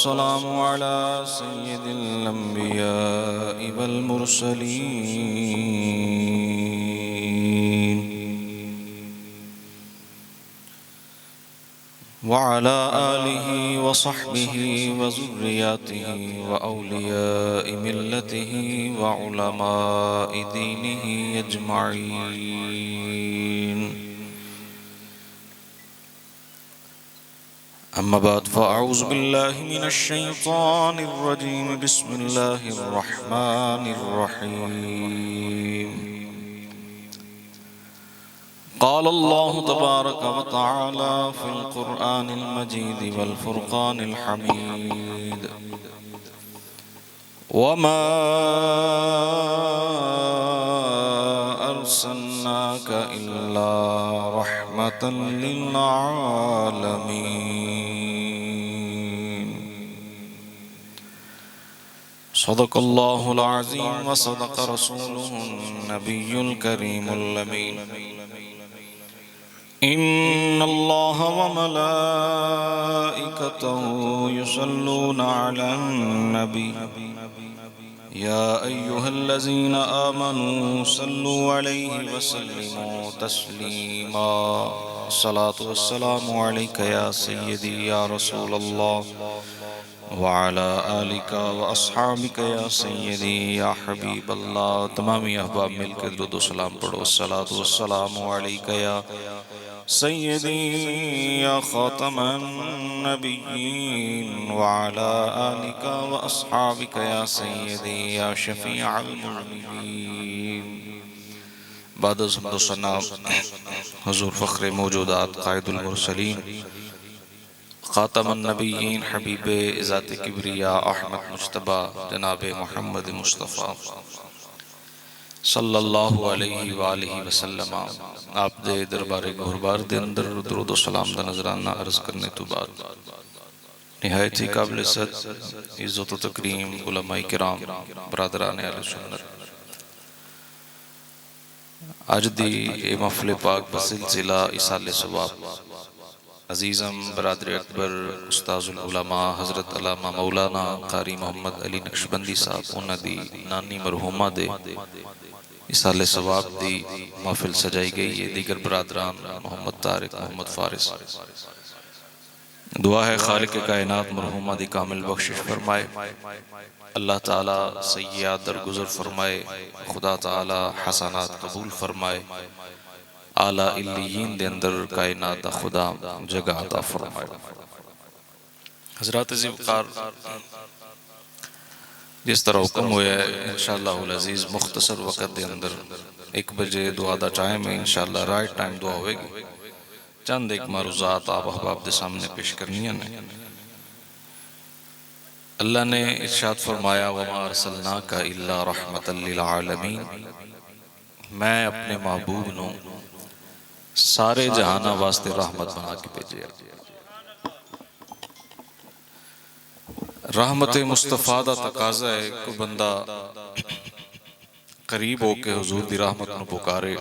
السلام على سيد الأنبياء والمرسلين وعلى آله وصحبه وذرياته وأولياء ملته وعلماء دينه أجمعين. أما بعد فأعوذ بالله من الشيطان الرجيم. بسم الله الرحمن الرحيم. قال الله تبارك وتعالى في القرآن المجيد والفرقان الحميد: وما أرسلناك إلا رحمة للعالمين. صدق الله العظيم وصدق رسوله النبي الكريم الأمين. إن الله وملائكته يصلون على النبي يا أيها الذين آمنوا صلوا عليه وسلموا تسليما. الصلاة والسلام عليك يا سيدي يا رسول الله وعلى آلك وأصحابك يا سيدي يا حبيب الله. تمامی احباب مل کے درود و سلام پڑھو. الصلاة والسلام عليك يا سيدي يا خاتم النبيين وعلى آلك وأصحابك يا سيدي يا شفيع المذنبين. بعد از حمد و ثنا حضور فخر موجودات قائد المرسلین خاتم النبیین حبیب ذات کبریا احمد مجتبی جناب محمد مصطفیٰ صلی اللہ علیہ وآلہ وسلم آپ دے دربار گھربار دے اندر درود و سلام دا نظرانہ عرض کرنے تو بعد نہایت ہی قابل عزت عزت و تکریم علماء کرام برادران اہل سنت، آج دی اے محفل پاک بسلسلہ ایصال ثواب عزیزم برادر اکبر استاذ العلماء حضرت علامہ مولانا قاری محمد علی نقشبندی صاحب انہاں دی نانی مرحومہ دے ایصال ثواب دی محفل سجائی گئی ہے. دیگر برادران محمد طارق محمد فارس، دعا ہے خالق کائنات مرحومہ دی کامل بخشش فرمائے، اللہ تعالیٰ سیئات درگزر فرمائے، خدا تعالیٰ حسنات قبول فرمائے، اعلیٰ علیین دے اندر کائنات دا خدا جگہ عطا فرمائے. حضرات عزیز وقار، جس طرح حکم ہویا ہے انشاءاللہ العزیز مختصر وقت دے اندر 1 بجے دعا دا ٹائم ہے، انشاءاللہ رائٹ ٹائم دعا ہوئے گی. چند ایک معروضات آپ احباب دے سامنے پیش کرنی ہیں. اللہ نے ارشاد فرمایا وَمَا أَرْسَلْنَاكَ إِلَّا رَحْمَةً لِلْعَالَمِينَ، میں اپنے محبوب نو سارے جہانہ واسطے رحمت بنا کے بھیجیا. رحمت مصطفیٰ دا تقاضا ہے کہ بندہ قریب ہو کے حضور دی رحمت نو پکارے،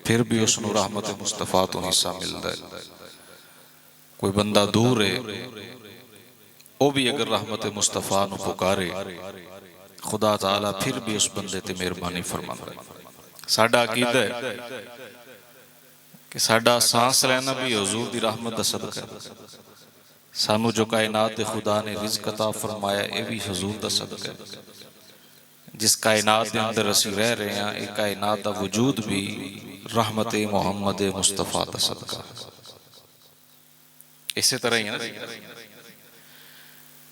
پھر بھی اس نو رحمت مصطفیٰ تو حصہ ملتا ہے. کوئی بندہ دور ہے، وہ بھی اگر رحمت مصطفیٰ نو پکارے خدا تعالیٰ پھر بھی اس بندے تے مہربانی فرماتا ہے. ساڈا عقیدہ ہے کہ ساڈا سانس لینا بھی حضور دی رحمت دا صدقہ ہے. سانو جو کائنات خدا نے رزق عطا فرمایا یہ بھی حضور دا صدقہ ہے. جس کائنات دے اندر اسی رہ رہے ہیں ایک کائنات دا وجود بھی رحمت محمد مصطفیٰ دا صدقہ ہے. اسی طرح ہی ہے نا،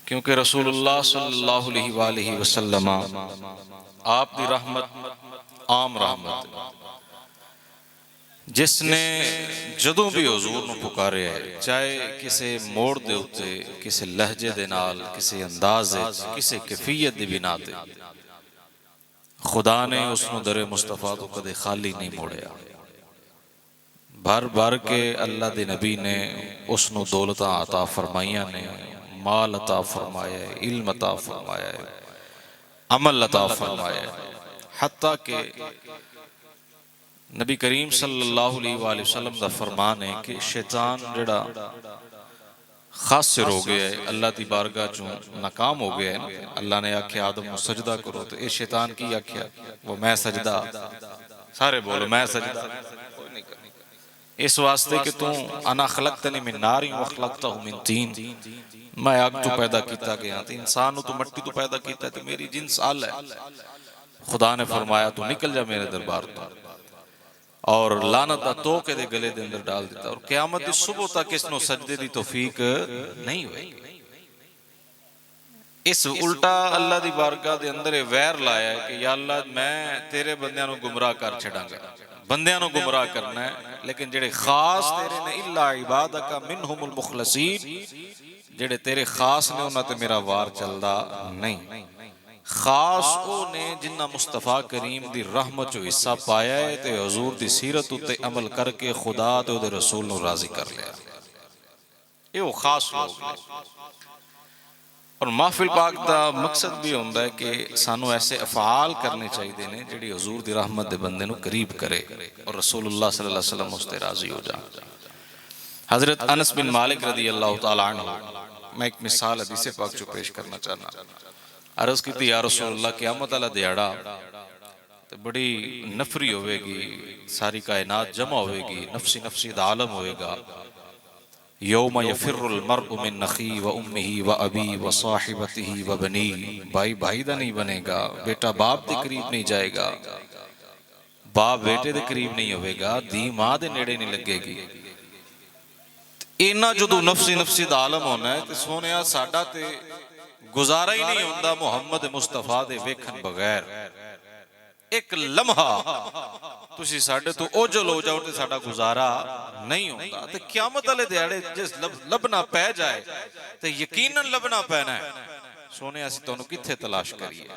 کیونکہ رسول اللہ صلی اللہ علیہ وآلہ وسلم آپ دی رحمت عام رحمت ہے. جس نے جدوں بھی حضور نو پکارے ہے، چاہے کسے موڑ دے ہوتے، کسے لہجے دے نال، کسے انداز دے، کسے کیفیت دی بنا دے، خدا نے اس نو در مصطفیٰ تو کدے خالی نہیں موڑیا. بھر بھر کے اللہ دے نبی نے اس نو دولتاں عطا فرمائیاں نے، مال عطا فرمایا ہے، علم عطا فرمایا ہے، عمل عطا فرمایا ہے. حتیٰ کہ نبی کریم صلی اللہ علیہ وآلہ وسلم دا فرمان ہے کہ شیطان جڑا خاسر ہو گیا ہے، اللہ دی بارگاہ چوں ناکام ہو گیا ہے۔ اللہ نے آکھیا آدم کو سجدہ کرو تو اے شیطان کی آکھیا وہ میں سجدہ، سارے بولو میں سجدہ، کوئی نہیں کرنا۔ اس واسطے کہ تو انا خلقتنی من نار و خلقتہ من طین، میں آگ تو پیدا کیتا گیا تھا، انسان تو مٹی تو پیدا کیتا ہے، تو میری جنس آل ہے۔ خدا نے فرمایا تو نکل جا میرے دربار تو، اور لعنت دا توقے دے گلے دے اندر ڈال دیتا، اور قیامت دی صبح تک اس نو سجدے دی توفیق نہیں ہوئی۔ اس الٹا اللہ دی بارگاہ دے اندر ویر لایا ہے کہ یا اللہ میں تیرے بندیاں نو گمراہ کر چھڑاں گا، بندیاں نو گمراہ کرنا ہے، لیکن جڑے خاص تیرے نے الا عبادک منہم المخلصین، جڑے تیرے خاص نے انہاں تے میرا وار چلدا نہیں۔ خاص او نے جنہ مصطفیٰ کریم دی رحمت جو حصہ پایا ہے تے حضور دی سیرت تے عمل کر کے خدا تے دے رسول نو راضی کر لیا، یہ وہ خاص لوگ ہیں۔ اور محفل پاک دا مقصد بھی ہوندہ ہے کہ سانو ایسے افعال کرنے چاہیے دینے جڑی حضور دی رحمت دے بندے نو قریب کرے اور رسول اللہ صلی اللہ علیہ وسلم اس تے راضی ہو جا۔ حضرت انس بن مالک رضی اللہ تعالیٰ عنہ، میں ایک مثال حدیث پاک جو پیش کرنا چاہنا، عرض کی تھی یا رسول اللہ قیامت اللہ دیاڑا بڑی نفری ہوئے گی، ساری کائنات جمع ہوئے گی، نفسی نفسی دا عالم ہوئے گا، یوم یفر المرء من نخی و امہی و ابی و صاحبتہی و بنی، بھائی بھائی دا نہیں بنے گا، بیٹا باپ دے قریب نہیں جائے گا، باپ بیٹے دے قریب نہیں ہوئے گا، دی ماں دے نیڑے نہیں لگے گی۔ اینا جدو نفسی نفسی دا عالم ہونا ہے تے سونیا ساڈا تے گزارا ہی نہیں ہوندہ محمد مصطفیٰ دے ویکھن بغیر، ایک لمحہ تسی ساڑھے تو اوجل ہو جاؤ تے ساڑھا گزارا نہیں ہوندہ۔ تے قیامت والے دیاڑے جس لبنا پہ جائے تے یقیناً لبنا پہنا ہے، سونے ایسی تو انہوں کتھے تلاش کریے،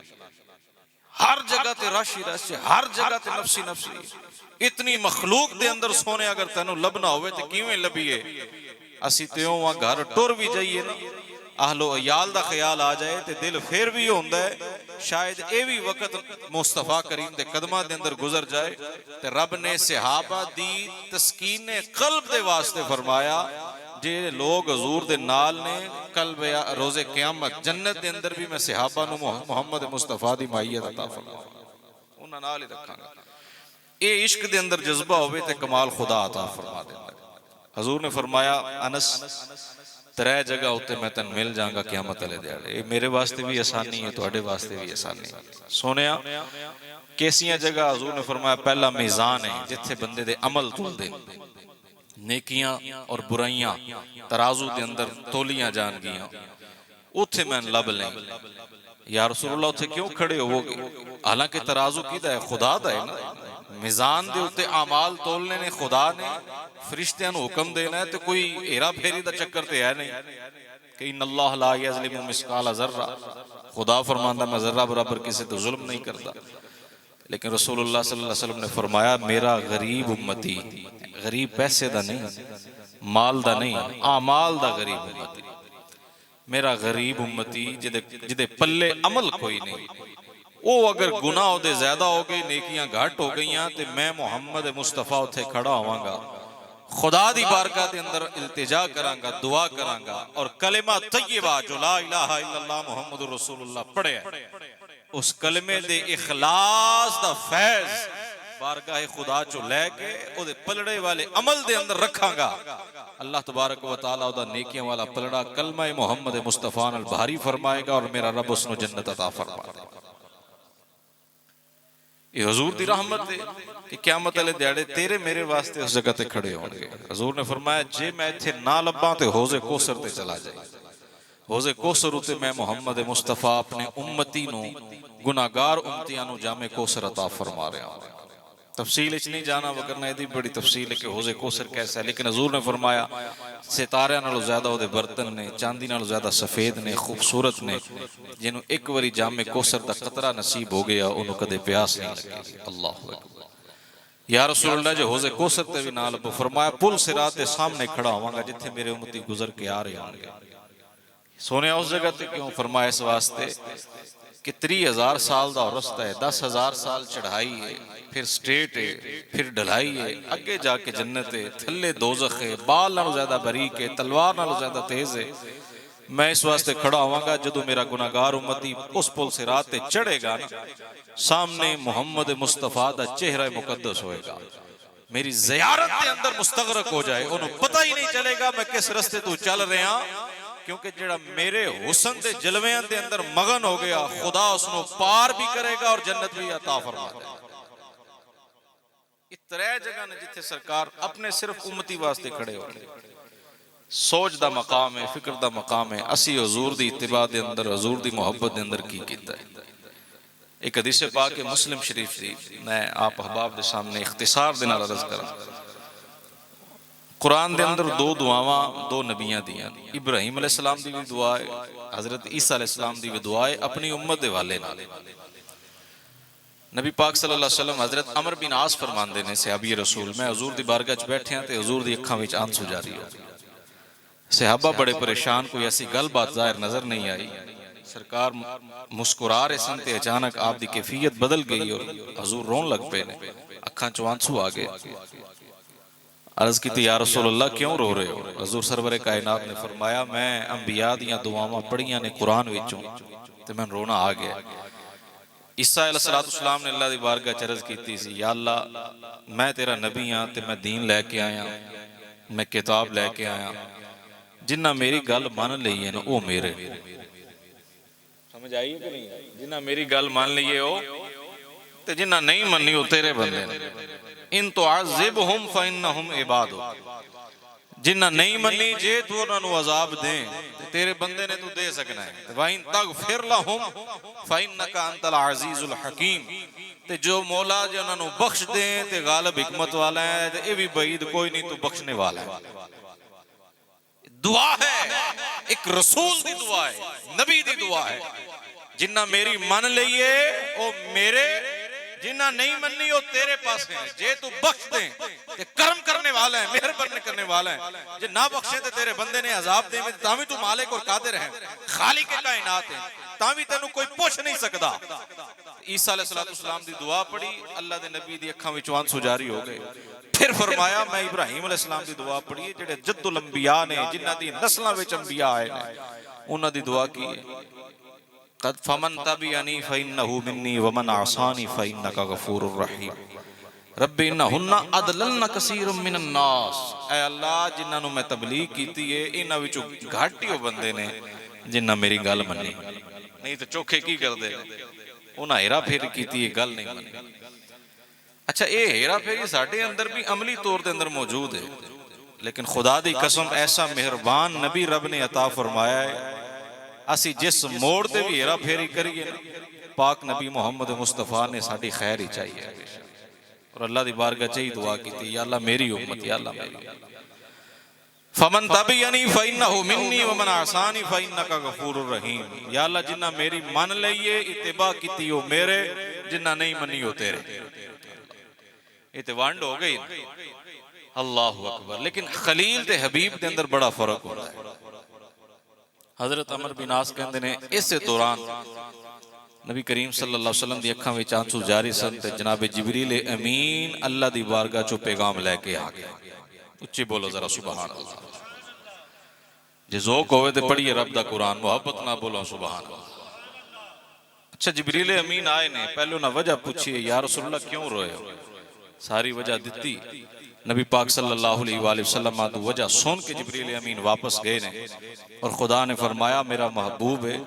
ہر جگہ تے راشی راشی، ہر جگہ تے نفسی نفسی، اتنی مخلوق دے اندر سونے اگر تینوں لبنا ہوئے تے کیویں لبیے، اسی تیوں وہاں گھر ٹور بھی جائیے نا، اہل و عیال دا خیال آ جائے تے دل پھر بھی ہوندہ ہے، شاید اے بھی وقت مصطفیٰ کریم دے قدمہ دے اندر گزر جائے تے رب نے صحابہ دی تسکین قلب دے واسطے فرمایا، جے لوگ حضور دے نال نے قلب روز قیامت جنت دے اندر بھی میں صحابہ نو محمد مصطفیٰ دی معیت عطا فرمایا، انہاں نال ہی رکھاں گا۔ اے عشق دے اندر جذبہ ہوئے تے کمال خدا عطا فرما دے۔ حضور نے فرمایا انس ترے جگہ ہوتے میں تن مل جاں گا قیامت علیہ دیاڑے، میرے واسطے بھی آسانی ہے، توڑے واسطے بھی آسانی ہے۔ سونیا کیسیاں جگہ حضور نے فرمایا پہلا میزان ہے جتھے بندے دے عمل تول دے، نیکیاں اور برائیاں ترازو دے اندر تولیاں جان گیاں، اتھے میں لب لیں۔ یا رسول اللہ اتھے کیوں کھڑے ہو گے؟ حالانکہ ترازو کی دا ہے خدا دا ہے نا، میزان دے اتے اعمال تولنے نے خدا نے فرشتیاں نو حکم دینا ہے، تو کوئی ہیرا پھیری دا چکر تے ہے نہیں کہ ان اللہ لا یظلم مثقال ذرہ، خدا فرماندہ میں ذرہ برابر کسی تو ظلم نہیں کرتا، لیکن رسول اللہ صلی اللہ علیہ وسلم نے فرمایا میرا غریب امتی، غریب پیسے دا نہیں، مال دا نہیں، اعمال دا غریب امتی، میرا غریب امتی جدے پلے عمل کوئی نہیں، وہ اگر گناہ ہو دے زیادہ ہو گئی، نیکیاں گھٹ ہو گئیاں، تے میں محمد مصطفیٰ اتھے کھڑا ہوں گا، خدا دی بارگاہ دے اندر التجا کراں گا، دعا کراں گا، اور کلمہ طیبہ جو لا الہ الا اللہ محمد رسول اللہ پڑھے ہیں، اس کلمے دے اخلاص دا فیض بارگاہ خدا چو لے کے او دے پلڑے والے عمل دے اندر رکھاں گا، اللہ تبارک و تعالیٰ دا نیکیاں والا پلڑا کلمہ محمد مصطفیٰ البھاری فرمائے گا، اور میرا رب اس نو جنت عطا فرما دے گا۔ یہ حضور دی رحمت ہے کہ قیامت علیہ دیاڑے تیرے میرے واسطے اس جگہ تے کھڑے ہوں گے۔ حضور نے فرمایا جے میں تھے نہ لباں تے حوض کوثر تے چلا جائے، حوض کوثر تے میں محمد مصطفیٰ اپنے امتی نو گناہگار امتیاں نو جامع کوثر عطا فرما رہے ہیں۔ تفصیل اچھ نہیں جانا وگرنہ ایدی بڑی تفصیل ہے کہ حوض کوثر کیسا ہے، لیکن حضور نے فرمایا ستارے نالو زیادہ ہو دے برتن نے، چاندی نالو زیادہ سفید نے، خوبصورت نے، جنہوں ایک وری جامع کوثر دا قطرہ نصیب ہو گیا انہوں کدے پیاس نہیں لگے۔ اللہ اکبر۔ یا رسول اللہ جو حوض کوثر تے بھی نال فرمایا پل صراط دے سامنے کھڑا ہوں گا جتھے میرے امتی گزر کے آ رہے ہوں گے۔ سونے اس جگہ تے کیوں فرمایا اس واسطے کہ 30,000 سال دا رستہ ہے، 10,000 سال چڑھائی ہے، پھر سٹریٹ ہے، پھر ڈھلائی ہے، اگے جا کے جنت ہے، تھلے دوزخ ہے، بال نالوں زیادہ باریک ہے، تلوار نالوں زیادہ تیز ہے۔ میں اس واسطے کھڑا ہوں گا جدو میرا گناہگار امتی اس پل صراط تے چڑھے گا نا، سامنے محمد مصطفیٰ دا چہرہ مقدس ہوئے گا، میری زیارت دے اندر مستغرق ہو جائے، انہوں پتہ ہی نہیں چلے گا میں کس رستے تو چل رہے ہیں، کیونکہ جڑا میرے حسن دے جلویاں دے اندر مغن ہو گیا، خدا اس نو پار بھی کرے گا اور جنت بھی عطا فرما دے گا۔ اترے جگہ نے جتھے سرکار اپنے صرف امتی واسطے کھڑے ہو گئے، سوچ دا مقام ہے، فکر دا مقام ہے، اسی حضور دی اتباع دے اندر، حضور دی محبت دے اندر کی کیتا ہے۔ ایک حدیث پاک مسلم شریف دی میں آپ احباب دے سامنے اختصار دے نال عرض کروں۔ قرآن دے اندر دو دعاواں دو نبیاں دیاں، ابراہیم علیہ السلام دی بھی دعا ہے، حضرت عیسیٰ علیہ السلام دی بھی دعا ہے اپنی امت دے والے نال۔ نبی پاک صلی اللہ علیہ وسلم حضرت عمر بن عاص فرماندے نے صحابی رسول، میں حضور دی بارگاہ چ بیٹھے ہیں تے حضور دی اکھاں وچ آنسو جاری ہو، صحابہ بڑے پریشان، کوئی ایسی گل بات ظاہر نظر نہیں آئی، سرکار مسکرا رہے سن تے اچانک آپ دی کیفیت بدل گئی اور حضور رون لگ پے نے، اکھاں چوں آنسو آ گئے۔ عرض کی تھی یا رسول اللہ کیوں رو رہے ہو؟ حضور سرور کائنات نے فرمایا میں انبیاء دیاں دعاواں پڑھیاں نے قرآن وچوں تے میں رونا آ گیا۔ عیسیٰ علیہ السلام نے اللہ دی بارگاہ چ عرض کیتی سی یا اللہ میں تیرا نبی ہاں تے میں دین لے کے آیا، میں کتاب لے کے آیا، جنہ میری گل مان لئی ہے نا او میرے، سمجھ آئی کہ نہیں؟ جنہ میری گل مان لئی ہے او تے جنہ نہیں منی او تیرے بندے نے۔ ان تعذبہم فانہم عبادک، جنہ نہیں منی جے تو انہوں نے عذاب دیں تیرے بندے نے تو دے سکنا ہے۔ وَإِن تَغْفِرْ لَهُمْ فَإِنَّكَ أَنْتَ الْعَزِيزُ الْحَكِيمُ، تے جو مولا جو انہوں نے بخش دیں تے غالب حکمت والا ہے، تے اے بھی بعید کوئی نہیں تو بخشنے والا ہے۔ دعا ہے، ایک رسول دی دعا ہے، نبی دی دعا ہے، جنہ میری من لئیے او میرے، جنہ نہیں منی وہ تیرے پاس ہیں، جے تو بخش دیں تے کرم کرنے والا ہے، مہربان کرنے والا ہے، جے نہ بخشیں تے تیرے بندے نے عذاب دیں، تاوی تو مالک اور قادر ہے، خالق کائنات ہے، تاوی تینوں کوئی پوچھ نہیں سکدا۔ عیسیٰ علیہ السلام دی دعا پڑھی، اللہ دے نبی دی اکھاں وچوں آنسو جاری ہو گئے۔ پھر فرمایا میں ابراہیم علیہ السلام دی دعا پڑھی، جڑے جد الانبیاء نے، جنہ دی نسلاں وچ انبیاء آئے نے، انہاں دی دعا کی قد فمن تبعنی فإنہ منی ومن عصانی فإنک غفور الرحیم رب انہن اضللن کثیر من الناس، اے اللہ جنہاں نو میں تبلیغ کیتی ہے انہاں وچوں گھٹ ہی بندے نے جنہاں میری گل منی، نہیں تو چوکھے کی کر دے، انہاں ہیرا پھیری کیتی ہے گل نہیں منی۔ اچھا اے ہیرا پھیری ساڈے اندر بھی عملی طور دے اندر موجود ہے، لیکن خدا دی قسم ایسا مہربان نبی رب نے عطا فرمایا ہے، اسی جس موڑ دے بھی ہیرا پھیری کریے نا، پاک نبی محمد مصطفیٰ نے ساڑی خیر ہی چاہیے، اور اللہ دی بارگاہ چاہی دعا کی تھی یا اللہ میری امت، یا اللہ میری فمن تبعنی فإنہ منی ومن عصانی فإنک غفور الرحیم، یا اللہ جنہ میری من لئیے اتباع کیتی ہو میرے، جنہ نہیں منی ہو تیرے، اتوانڈ ہو گئی۔ اللہ اکبر۔ لیکن خلیل تے حبیب دے اندر بڑا فرق ہوتا ہے۔ حضرت عمر بن عاص کہندے نے اس دوران نبی کریم صلی اللہ علیہ وسلم دی اکھاں وچ آنسو جاری سن تے جناب جبریل امین اللہ دی بارگاہ چوں پیغام لے کے آ گیا۔ اچھی بولو ذرا سبحان اللہ، جے ذوق ہوئے تے پڑھیے رب دا قرآن، محبت نہ بولو سبحان اللہ۔ اچھا جبریل امین آئے نے، پہلو نہ وجہ پوچھئے یا رسول اللہ کیوں روئے ہو؟ ساری وجہ دیتی، نبی پاک صلی اللہ علیہ وآلہ وسلم آدھو وجہ سن کے جبریل امین واپس گئے نے، اور خدا نے فرمایا میرا محبوب ہے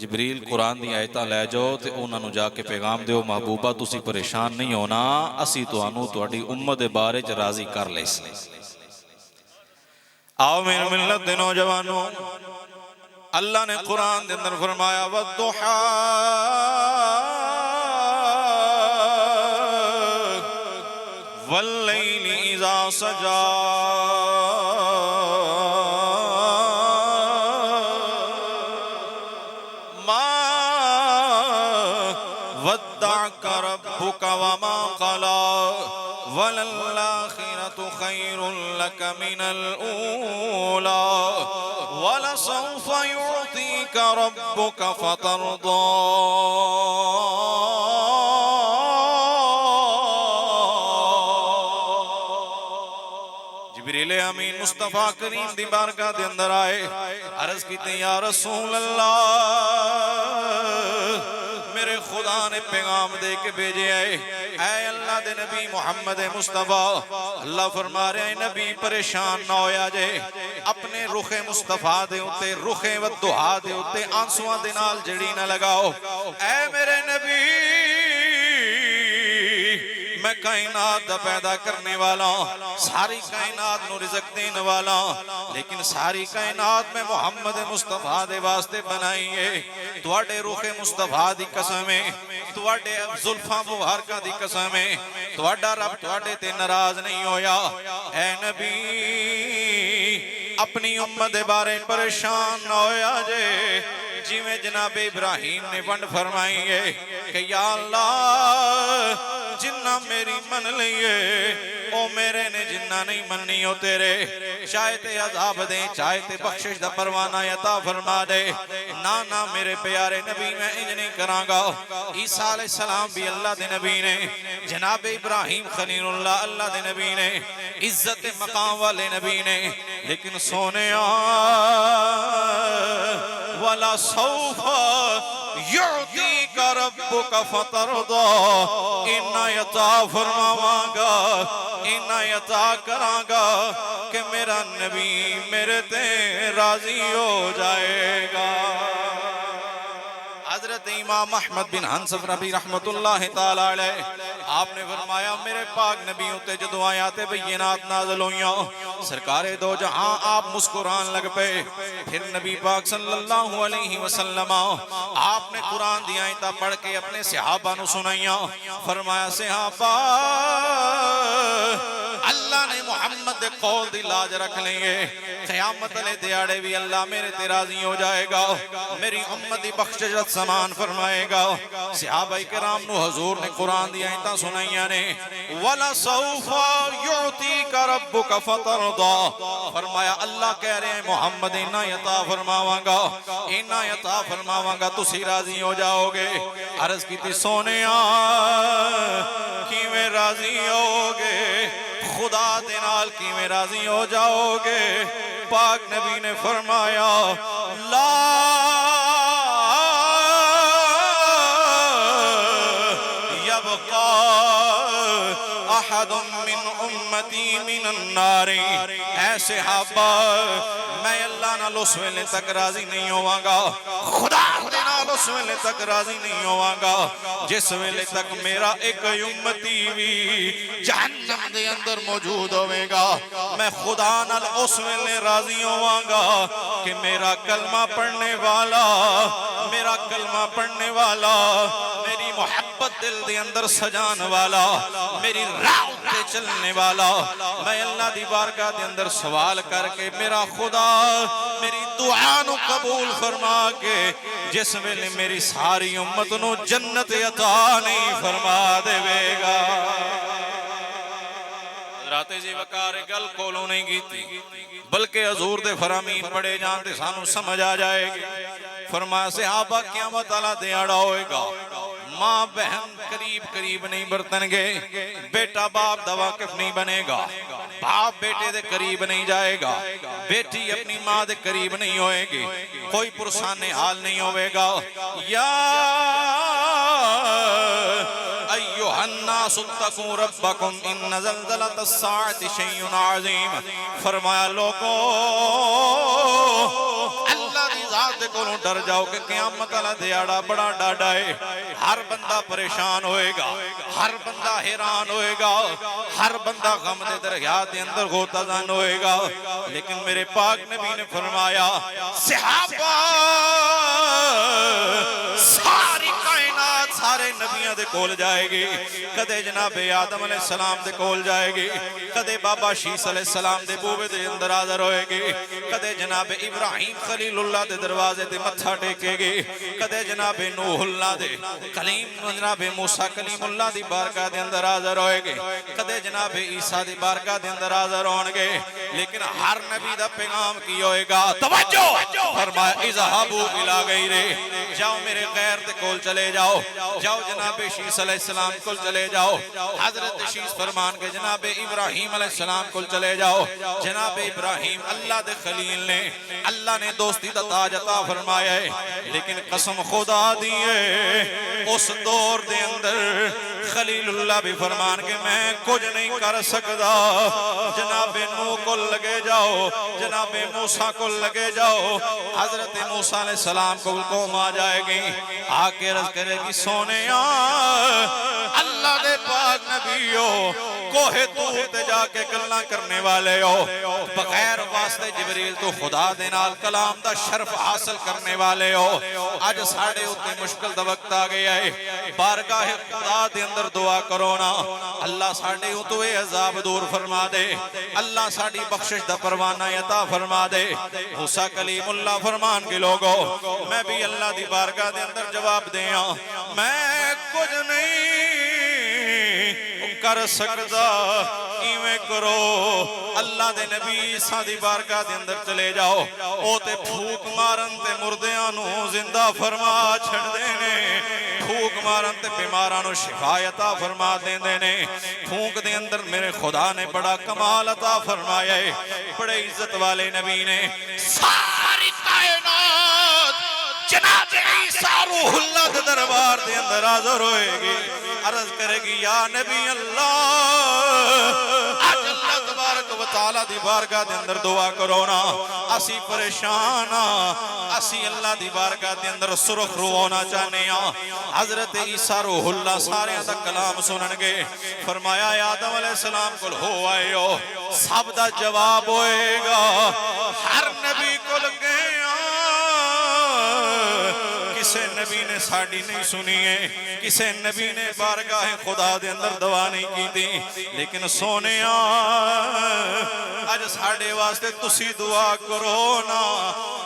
جبریل قرآن دی آیتاں لے جاؤ تے انہاں نو جا کے پیغام دیو محبوبہ تسی پریشان نہیں ہونا، اسی تو آنو تواڈی امت دے بارے چ راضی کر لے اس نے۔ آؤ میرے ملت دے نوجوانوں، اللہ نے قرآن دے اندر فرمایا وَالضُّحَا وَاللَّيْلِ إِذَا سَجَا وَدَّعَكَ رَبُّكَ وَمَا قَلَى وَلَلْآخِرَةُ خَيْرٌ لَكَ مِنَ الْأُولَى وَلَسَوْفَ يُعْطِيكَ رَبُّكَ فَتَرْضَى مصطفیٰ کریم دی بارگاہ دے اندر آئے عرض کیتے یا رسول اللہ میرے خدا نے پیغام دے کے بھیجے آئے اے اللہ دے نبی محمد مصطفیٰ اللہ فرما رہے ہیں نبی پریشان نہ ہویا جے اپنے رخ مصطفیٰ دے ہوتے رخ ودعا دے ہوتے آنسوان دے نال جڑی نہ لگاؤ اے میرے نبی میں کائنات دا پیدا کرنے والا ہوں ساری کائنات نو رزق دینے والا ہوں لیکن ساری کائنات میں محمد مصطفیٰ دے واسطے بنائیے تواڈے روح مصطفیٰ دی قسمیں تواڈے زلفاں مبارکہ دی قسمیں تواڈا رب تواڈے تے ناراض نہیں ہویا اے نبی اپنی امت دے بارے پریشان نہ ہویا جے جی میں جناب ابراہیم نے ونڈ فرمائیے کہ یا اللہ جنہ میری من لئیے او میرے نے جنہ نہیں مننی ہو تیرے چاہتے عذاب دیں چاہتے بخشش دا پروانہ عطا فرما دے نانا میرے پیارے نبی میں انج نہیں کرانگا عیسیٰ علیہ السلام بھی اللہ دے نبی نے جناب ابراہیم خلیل اللہ اللہ دے نبی نے عزت مقام والے نبی نے لیکن سونے وَلَا سَوْفَ يُعْتِيكَ رَبُّكَ فَتَرْضَى انہا عطا فرماواں گا انہا عطا کراں گا کہ میرا نبی میرے تے راضی ہو جائے گا حضرت امام احمد بن حنصف ربی رحمت اللہ تعالیٰ علیہ آپ نے فرمایا میرے پاک نبیوں تے جدو آیات بینات نازل ہوئیاں سرکار دو جہاں آپ مسکران لگ پے پھر نبی پاک صلی اللہ علیہ وسلم آپ نے قرآن دی آیتہ پڑھ کے اپنے صحابہ نو سنائیاں فرمایا صحابہ اللہ نے محمد دے قول دی لاج رکھ لیں گے قیامت علیہ دیاڑے بھی اللہ میرے تے راضی ہو جائے گا میری امت دی بخششت سامان فرمائے گا صحابہ کرام نو حضور نے قرآن دی آیتہ سنائیاں نے وَلَسَوْفَ يُعْتِيكَ رَبُّكَ فَتَرْضَى فرمایا اللہ کہہ رہے ہیں محمد انہا عطا فرماواں گا انہا عطا فرماواں گا تسی راضی ہو جاؤ گے عرض کی تھی سونے کیویں راضی ہو گے خدا دے نال کیویں راضی ہو جاؤ گے پاک نبی نے فرمایا لا يبقى احد من امتی من النار اے صحابہ میں اللہ نال اس ویلے تک راضی نہیں ہواں گا خدا دے نال اس ویلے تک راضی نہیں ہواں گا جس ویلے تک میرا ایک امتی بھی جہنم دے اندر موجود ہوئے گا میں خدا نال اس ویلے راضی ہواں گا کہ میرا کلمہ پڑھنے والا میری محبت دل دے اندر سجان والا میری راہ تے چلنے والا میں اللہ دی بارگاہ دے اندر سوال کر کے میرا خدا میری دعا نو قبول فرما کے جس ویلے میری ساری امت نو جنت عطا نہیں فرما دے گا حضرات جی وقار گل کولوں نہیں گیتی بلکہ حضور دے فرامین پڑے جانتے سانو سمجھ آ جائے گی فرمایا صحابہ قیامت اللہ دیاڑا ہوئے گا ماں بہن قریب نہیں برتن گے بیٹا باپ دا واقف نہیں بنے گا باپ بیٹے دے قریب نہیں جائے گا بیٹی اپنی ماں دے قریب نہیں ہوئے گی کوئی پرسان حال نہیں ہوئے گا یا ایوہ الناس اتقوا ربکم ان زلزلۃ الساعۃ شیء عظیم فرمایا لوگوں اللہ دی ذات کو ڈر جاؤ کہ قیامت والا دیاڑا بڑا ڈاڈا ہے ہر بندہ پریشان ہوئے گا ہر بندہ حیران ہوئے گا ہر بندہ غم دے دریا دے اندر غوطہ زن ہوئے گا لیکن میرے پاک نبی نے فرمایا صحابہ ساری کائنات سارے نبیوں دے کول جائے گی کدے جناب آدم علیہ السلام دے کول جائے گی کدے بابا شیس علیہ السلام دے بوبے دے اندر حاضر ہوئے گی کدے جناب ابراہیم خلیل اللہ دے دروازے دے متھا ٹیکے گی کدے جناب نوح اللہ دے کلیم جناب موسیٰ کلیم اللہ دی بارگاہ دے اندر حاضر ہوئے گی کدے جناب عیسیٰ دی بارگاہ دے اندر حاضر ہونگے لیکن ہر نبی دا پیغام کی ہوئے گا توجہ فرمایا اذهبوا الى غیرے جاؤ میرے غیر دے کول چلے جاؤ جاؤ جناب شیس علیہ السلام کول چلے جاؤ حضرت شیس فرمان کے جناب ابراہیم ابراہیم علیہ السلام کو چلے جاؤ. جناب ابراہیم اللہ دے خلیل نے, اللہ نے دوستی دا تاج عطا فرمایا ہے, لیکن قسم خدا دیئے اس دور دے اندر خلیل اللہ بھی فرمان کہ میں کچھ نہیں کر سکتا. جناب نوح کو لگے جاؤ, جناب موسیٰ کو لگے جاؤ. حضرت موسیٰ علیہ السلام کو قوم آ جائے گی, آ کے عرض کرے گی سونے اللہ دے پاک نبیو کوہ طور تے جا کے گلاں کرنے والے ہو, بغیر واسطے جبریل تو خدا دے نال کلام دا شرف حاصل کرنے والے ہو. آج ساڑھے اتنے مشکل دا وقت آ گیا ہے, بارگاہ خدا دے اندر دعا کرو نا, اللہ ساڑھے اتوے عذاب دور فرما دے, اللہ ساڑھی بخشش دا پروانہ عطا فرما دے. موسیٰ کلیم اللہ فرمان کے لوگو میں بھی اللہ دی بارگاہ دے اندر جواب دیا, میں کچھ نہیں کر سکتا, ایویں کرو اللہ دے نبی عیسیٰ دی بارگاہ دے اندر چلے جاؤ, او تے پھوک مارن تے مردیاں نو زندہ فرما چھڑ دینے, پھوک مارن تے بیماراں نو شفا عطا فرما دینے. پھوک دے اندر میرے خدا نے بڑا کمال عطا فرمایا ہے, بڑے عزت والے نبی نے ساری کائنات جناب عیسیٰ روح اللہ دے دربار دے اندر حاضر ہوئے گی, عرض کرے گی یا نبی اللہ, آج اللہ تبارک و تعالیٰ دی بارگاہ دے اندر دعا کرو نا, اسی پریشان اسی اللہ دی بارگاہ دے اندر سرخ رو ہونا چاہنے ہاں. حضرت عیسیٰ روح اللہ سارے دا کلام سنن گے, فرمایا آدم علیہ السلام کو ہو آئے ہو, سب دا جواب ہوئے گا, ہر نبی کو لگے کسے نبی نے ساڑھی نہیں سنی ہے, کسے نبی نے بارگاہ خدا دے اندر دعا نہیں کی تھی, لیکن سونے آج ساڑھے واسطے تسی دعا کرو نا,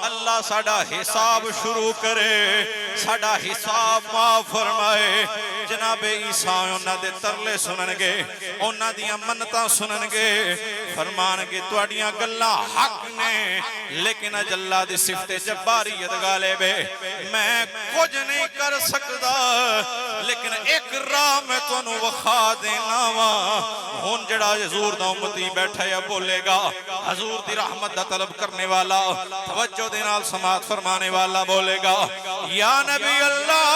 اللہ ساڑھا حساب شروع کرے, ساڑھا حساب معاف فرمائے. جناب عیسیٰ انہاں دے ترلے سنن گے, انہاں دیاں منتاں سنن گے, فرمان گے توڑیاں گلاں حق نے, لیکن اج اللہ دی صفت جباریت غالب ہے, میں کچھ نہیں کر سکتا, لیکن ایک راہ میں تو انہوں وخا دینا وا. ہون جڑا حضور دا امتی بیٹھا یا بولے گا, حضور دی رحمت دا طلب کرنے والا, توجہ دے نال سماعت فرمانے والا بولے گا یا نبی اللہ,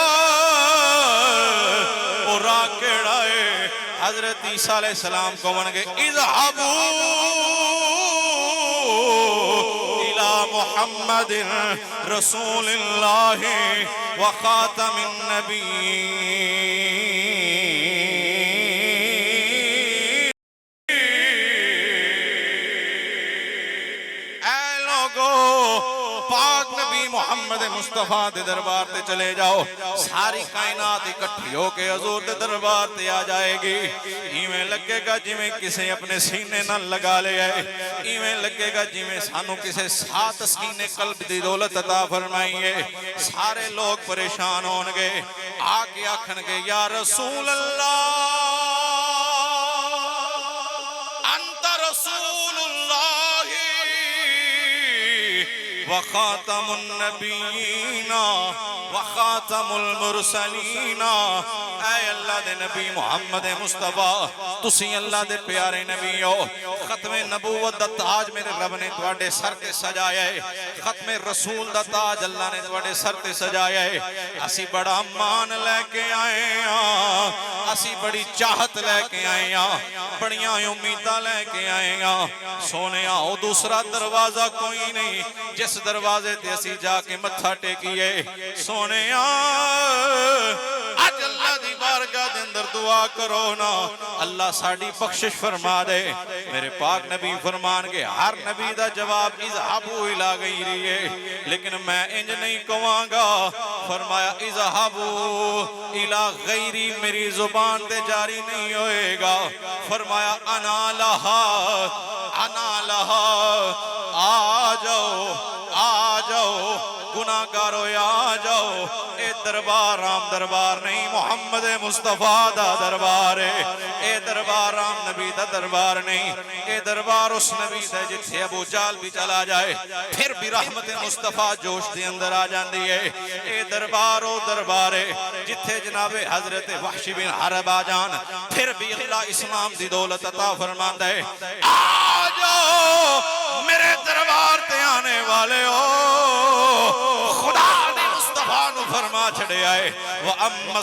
اور راہ کیڑا ہے. حضرت عیسیٰ علیہ السلام کو منگے اذهبوا الى محمد رسول اللہ وخاتم النبی. پاک نبی محمد مصطفیٰ دے دربار تے چلے جاؤ, ساری کائنات اکٹھی ہو کے حضور دے دربار تے آ جائے گی. ایویں لگے گا جویں کسے اپنے سینے نہ لگا لے آئے, ایویں لگے گا جویں سانو کسے 7 سینے قلب دی دولت عطا فرمائیے. سارے لوگ پریشان ہون گے, آ کے آکھن گے یا رسول اللہ انت رسول اللہ وخاتم النبیین وخاتم المرسلین. اے اللہ دے نبی محمد مصطفیٰ, تسی اللہ دے پیارے نبی ہو, ختم نبوت دا تاج میرے رب نے تواڈے سر تے سجایا ہے, ختم رسول دا تاج اللہ نے تواڈے سر تے سجایا ہے. اسی بڑا مان لے کے آئے ہاں, اسی بڑی چاہت لے کے آئے ہاں, بڑیاں امیداں لے کے آئے ہاں. سونے آؤ دوسرا دروازہ کوئی نہیں جس دروازے تے اسی جا کے متھا ٹیکیے. سونے آج اللہ دی بارگاہ دے اندر دعا کرو نا, اللہ ساڑھی بخشش فرما دے. میرے پاک نبی فرمان کے ہر نبی دا جواب اذهبوا الى غیری, لیکن میں انج نہیں کہوں گا. فرمایا اذهبوا الى غیری میری زبان تے جاری نہیں ہوئے گا. فرمایا انا لہا, آ جاؤ گناہگارو آ جاؤ, اے دربار عام دربار نہیں، محمد مصطفیٰ دا دربار ہے۔ اے دربار عام نبی دا دربار نہیں، اے دربار اس نبی دا جتھے ابو جال بھی چلا جائے پھر بھی رحمت مصطفیٰ جوش دے اندر آ جاندی ہے۔ اے دربار او دربار ہے جتھے جناب حضرت وحشی بن حرب آ جان پھر بھی اللہ اسلام دی دولت عطا فرماندہ ہے۔ آ جاؤ میرے دربار تے آنے والے ہو، خدا نے مصطفیٰ نو فرما چھڑے آئے وَأَمَّا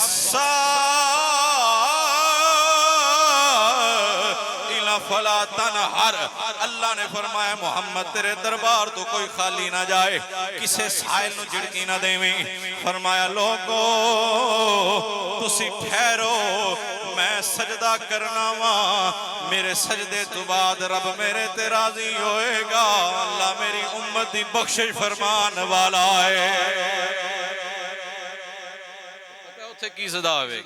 فلا تنہر، اللہ نے فرمایا محمد تیرے دربار تو کوئی خالی نہ جائے، کسے سائل نو جڑکی نہ دے میں۔ فرمایا لوگو تسی ٹھہرو میں سجدہ کرنا ماں، میرے سجدے تو بعد رب میرے تے راضی ہوئے گا، اللہ میری امت دی بخشش فرمان والا ہے۔ کی صدا ہے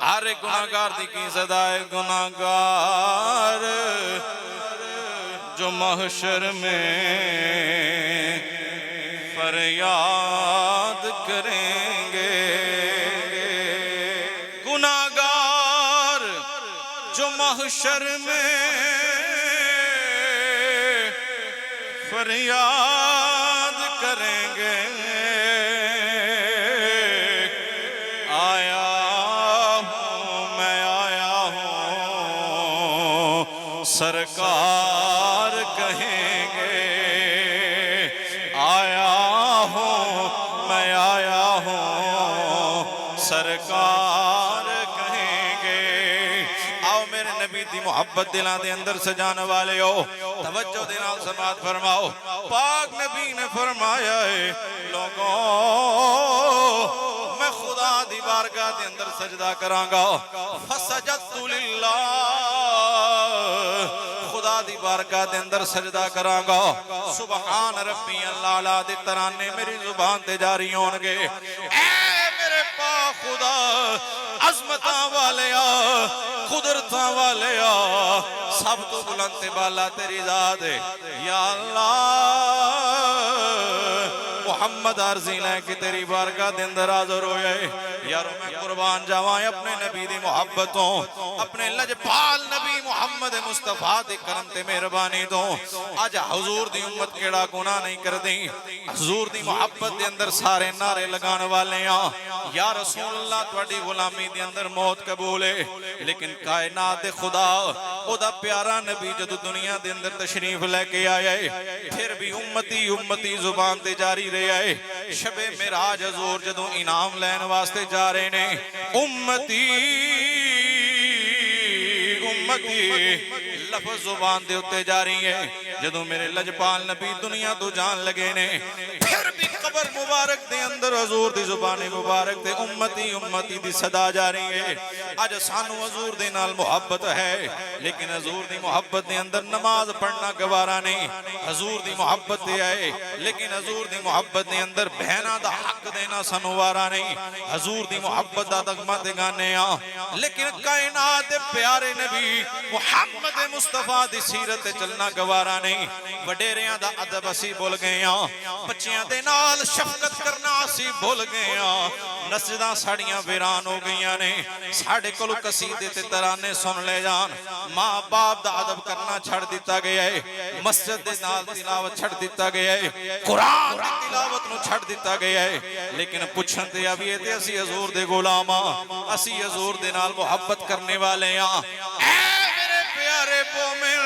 ہر ایک گناہگار دی کی صدا ہے، گناہگار جو محشر میں فریاد کریں گے، گناہگار جو محشر میں فریاد کریں گے، سرکار کہیں گے، آیا ہوں میں آیا ہوں سرکار کہیں گے۔ آؤ میرے نبی دی محبت دلان دے اندر سجانے والے ہو، توجہ دینا سماعت فرماؤ۔ پاک نبی نے فرمایا ہے لوگوں میں خدا دی بارگاہ دے اندر سجدہ کروں گا، فسجدت للہ، خدا دی بارگاہ دے اندر سجدہ کراں گا، سبحان ربی اللہ دے ترانے میری زبان تے جاری ہونگے۔ اے میرے پاک خدا عظمتاں والیا قدرتاں والیا سب تو بلند تے بالا تیری ذات ہے، یا اللہ محمد عرضی لے کے تیری بارگاہ دے اندر حاضر ہوئے۔ یارو میں قربان جاوائیں اپنے نبی دی محبتوں، اپنے لجپال نبی محمد مصطفیٰ دی کرم تے مہربانی تو آج حضور دی امت کیڑا گناہ نہیں کر دیں، حضور دی محبت دے اندر سارے نعرے لگانے والے ہیں، یا رسول اللہ تواڈی غلامی دے اندر موت قبول ہے، لیکن کائنات خدا او دا پیارا نبی جدو دنیا دے اندر تشریف لے کے آئے پھر بھی امتی امتی زبان تے جاری رہے آئے۔ شب معراج حضور جدو انعام لین واسطے جا رہے نے، امتی امتی لفظ زبان دے اتے جاری ہے، جدو میرے لجپال نبی دنیا تو جان لگے نے پھر بھی قبر مبارک دے اندر حضور دی زبان مبارک دے امتی امتی دی صدا جاری ہے۔ آج سانو حضور دے نال محبت ہے لیکن حضور دی محبت دے اندر نماز پڑھنا گوارا نہیں، حضور دی محبت دے آئے لیکن حضور دی محبت دے اندر بہنا دا حق دینا سنوارا نہیں، حضور دی محبت دا دغمہ دے گانے لیکن کائنات پیارے نبی محمد مصطفیٰ دی سیرت چلنا گوارا نہیں۔ وڈیریاں دا ادب اسی بھول گئے بچیاں دے نال شفقت کرنا اسی بھول گئے، نسجداں ساڑیاں ویران ہو گئیاں نے، ساڑھے کلو قصیدے تے ترانے سن لے جان، ماں باپ دا ادب کرنا چھڑ دیتا گیا ہے، مسجد دے نال تلاوت چھڑ دیتا گیا ہے، قرآن دی تلاوت نو چھڑ دیتا گیا ہے، لیکن پوچھن تے اب یہ تے اسی حضور دے غلاماں، اسی حضور دے نال محبت کرنے والے ہیں۔ اے میرے پیارے مومن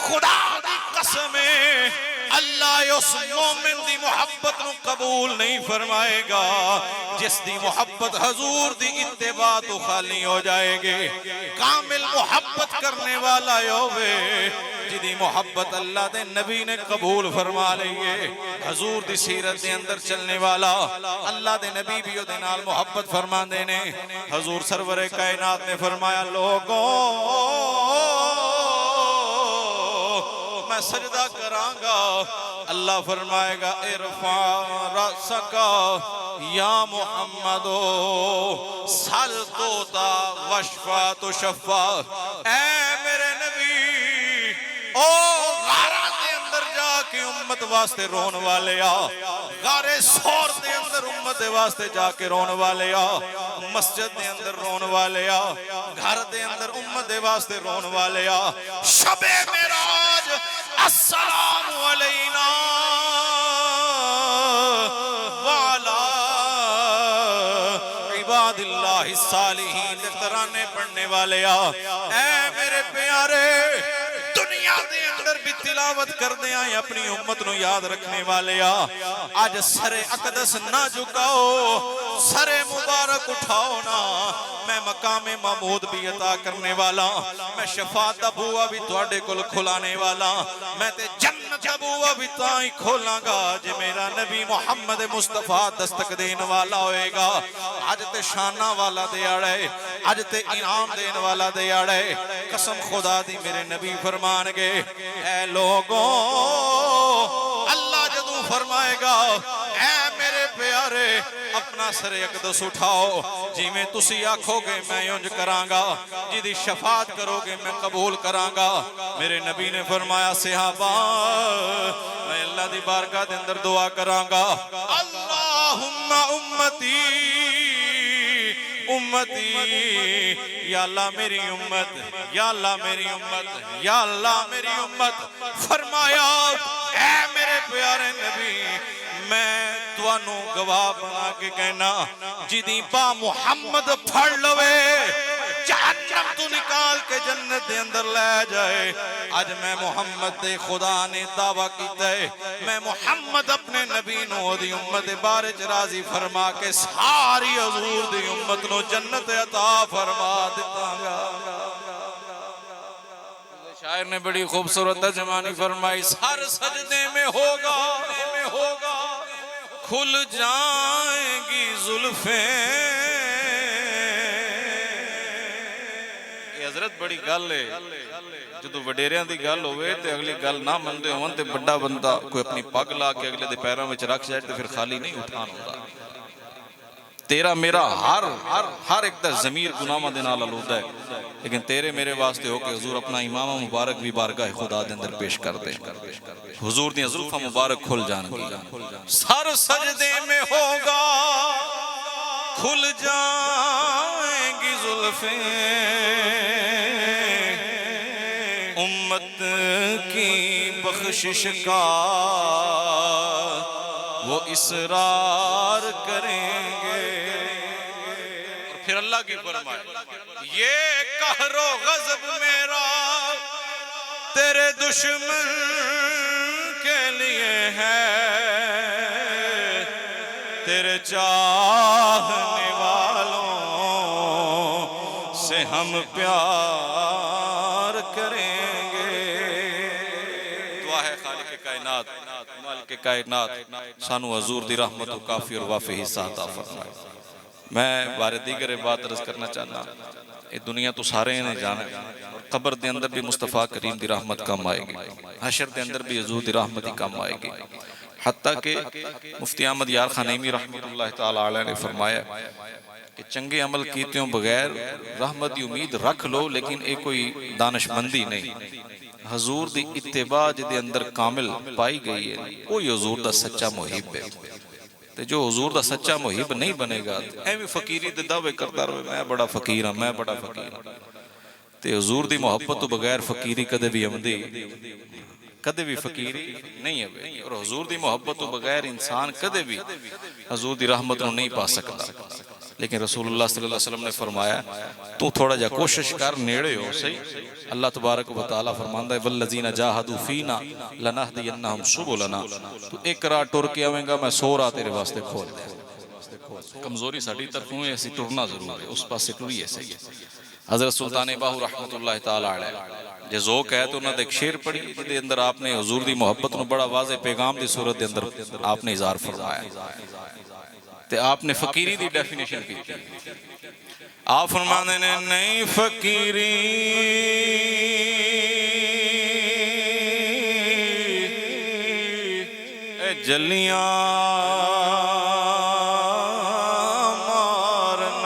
خدا دی قسم ہے اللہ اس مومن دی محبت نو قبول نہیں فرمائے گا جس دی محبت حضور دی اتباع تو خالی ہو جائے گے۔ کامل محبت کرنے والا ہوئے جدی محبت اللہ دے نبی نے قبول فرما لئیے، حضور دی سیرت دے اندر چلنے والا اللہ دے نبی بھی دے نال محبت فرما دینے۔ حضور سرور کائنات نے فرمایا لوگوں میں سجدہ کراں گا، اللہ فرمائے گا ارفع رأسکا یا محمدو سل توتا وشفا تشفا۔ اے میرے نبی او غارہ دے اندر جا کے امت واسطے رون والے غارِ سور دے اندر اندر امت واسطے جا کے رون والے آ، مسجد دے اندر رون والے آ، گھر دے اندر امت واسطے رون والے آ، شب معراج السلام علینا وعلا عباد اللہ الصالحین دے ترانے پڑھنے والے آ، اے میرے پیارے دنیا دے اندر بھی تلاوت کر دے آئیں اپنی امت نو یاد رکھنے والے آ، آج سر اقدس نہ جھکاؤ، سر مبارک اٹھاؤ نا، میں مقام محمود بھی عطا کرنے والا، میں شفاعت دا بوا بھی تواڈے کول کھلانے والا، میں تے جنت دا بوا بھی تائیں کھولاں گا جے میرا نبی محمد مصطفیٰ دستک دین والا ہوئے گا۔ آج تے شانہ والا دیاڑے، آج تے انعام دین والا دیاڑے، قسم خدا دی میرے نبی فرمان گے اے لوگوں اللہ جدوں فرمائے گا اے میرے پیارے اپنا سر اقدس اٹھاؤ، جی میں تسی آکھو گے میں یونج کرانگا، جی دی شفاعت کرو گے میں قبول کرانگا۔ میرے نبی نے فرمایا صحابہ میں اللہ دی بارگاہ دے اندر دعا کرانگا، اللہم امتی امتی، یا اللہ میری امت، یا اللہ میری امت، یا اللہ میری امت۔ فرمایا اے میرے پیارے نبی میں توانو گواہ بنا کے کہنا جدی با محمد پھڑ لوے جہنم تو نکال کے جنت دے اندر لے جائے۔ آج میں محمد دے خدا نے دعویٰ کیتا ہے میں محمد اپنے نبی نو دی امت بارج راضی فرما کے ساری حضور دی امت نو جنت عطا فرما دیتا گا۔ شاعر نے بڑی خوبصورت ترجمانی فرمائی، ہر سجدے میں ہوگا کھل جائیں گی زلفیں۔ یہ حضرت بڑی گل ہے، جدو وڈیریاں دی گل ہوئے تے اگلی گل نہ مندے ہون تے بڑا بندہ کوئی اپنی پگ لا کے اگلے دے پیراں وچ رکھ جائے تے پھر خالی نہیں اٹھان ہوتا۔ تیرا میرا ہر ایک دا ضمیر گناہاں دے نال آلودہ ہے، لیکن تیرے میرے واسطے ہو کہ حضور اپنا امام مبارک بھی بارگاہ خدا دے اندر پیش کر دے، حضور دیاں زلفاں مبارک کھل جان گی۔ ہر سجدے میں ہوگا کھل جائیں گی زلفیں، امت کی بخشش کا وہ اصرار کریں گے۔ اور پھر اللہ کی فرمائے یہ قہر و غضب میرا تیرے دشمن کے لیے ہے، تیرے چاہنے والوں سے ہم پیار کریں گے۔ دعا ہے خالق کائنات مالک کائنات سانو حضور دی رحمت و کافی اور وافی حصہ عطا فرمائے۔ میں بارے دیگر بات عرض کرنا چاہنا، یہ دنیا تو سارے نے جانا ہے، قبر دے اندر بھی مصطفیٰ کریم دی رحمت کم آئے گی، حشر دے اندر بھی حضور دی رحمت ہی کم آئے گی۔ حتیٰ کہ مفتی احمد یار خان نعیمی رحمت اللہ تعالیٰ علیہ نے فرمایا کہ چنگے عمل کیتیوں بغیر رحمت دی امید رکھ لو، لیکن ایک کوئی دانش مندی نہیں۔ حضور دی اتباع جدے اندر کامل پائی گئی ہے، کوئی حضور دا سچا محب ہے۔ تے جو حضور دا سچا محب نہیں بنے گا ایویں فقیری دے دعوے کرتا رہے میں بڑا فقیر ہاں میں بڑا فقیر ہاں، تے حضور دی محبت تو بغیر فقیری کدے بھی عمدی کدے بھی فقیری نہیں ہے، اور حضور دی محبت تو بغیر انسان کدے بھی حضور دی رحمت نو نہیں پا سکتا۔ لیکن رسول اللہ صلی اللہ علیہ وسلم نے فرمایا تو تھوڑا جا کوشش کر، نیڑے ہو صحیح۔ اللہ تبارک و تعالیٰ فرماندہ ہے والذین جاہدوا فینا لنہدینہم سبلنا، تو ایک راہ ٹر کے آویں گا میں 100 راہ تیرے واسطے کھول دیں۔ کمزوری ساڑی طرفوں ہے، ایسی ٹرنا ضرور ہے، اس پاس سے ٹری ہے صحیح۔ حضرت سلطان باہو رحمت اللہ تعالیٰ علیہ جے ذوق ہے تو انہوں نے ایک شعر پڑھی جدے اندر آپ نے حضور دی محبت نو بڑا واضح پیغام دی صورت دے اندر آپ نے اظہار فرمایا، تے آپ نے فقیری دی ڈیفینیشن کی تھی۔ آپ فرمانے نے نہیں فقیری اے جلیاں مارن،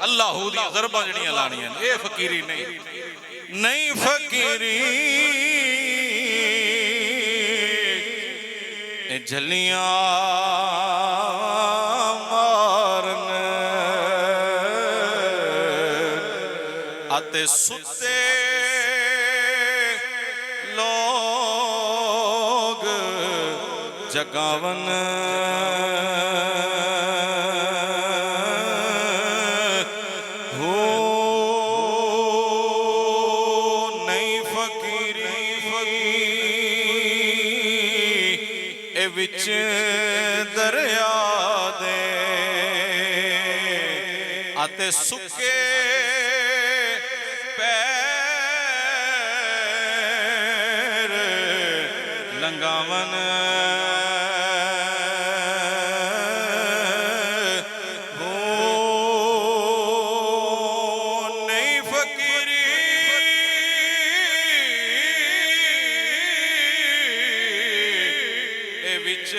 اللہ دی ضربہ جڑیاں لانیاں، اے فقیری نہیں فقیری جھلیاں مارن اتے ستے لوگ جگاون وچ دریا دے اتے سکے پیر لنگاون نہیں فقیری اے وچ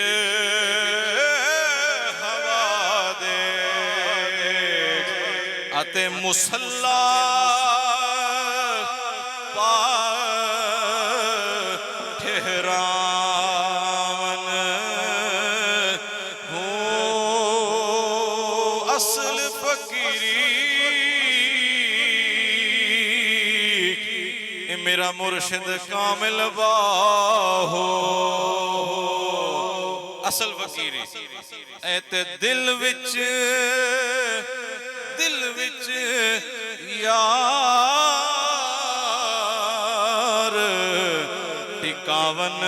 اتے مسلح پا ٹھہراون ہو اصل فقیری اے میرا مرشد کامل باہو اصل فقیری اے تے دل وچ یار ٹکاون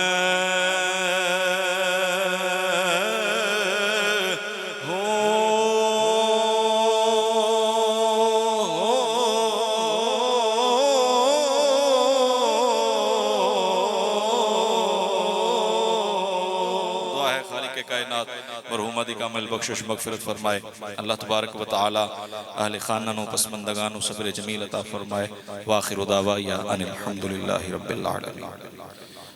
مرحومہ دی کامل بخشش مغفرت فرمائے اللہ تبارک و تعالی اہل خانہ و پسمندگان و صبر جمیل عطا فرمائے وآخر دعوایا ان الحمدللہ رب العالمین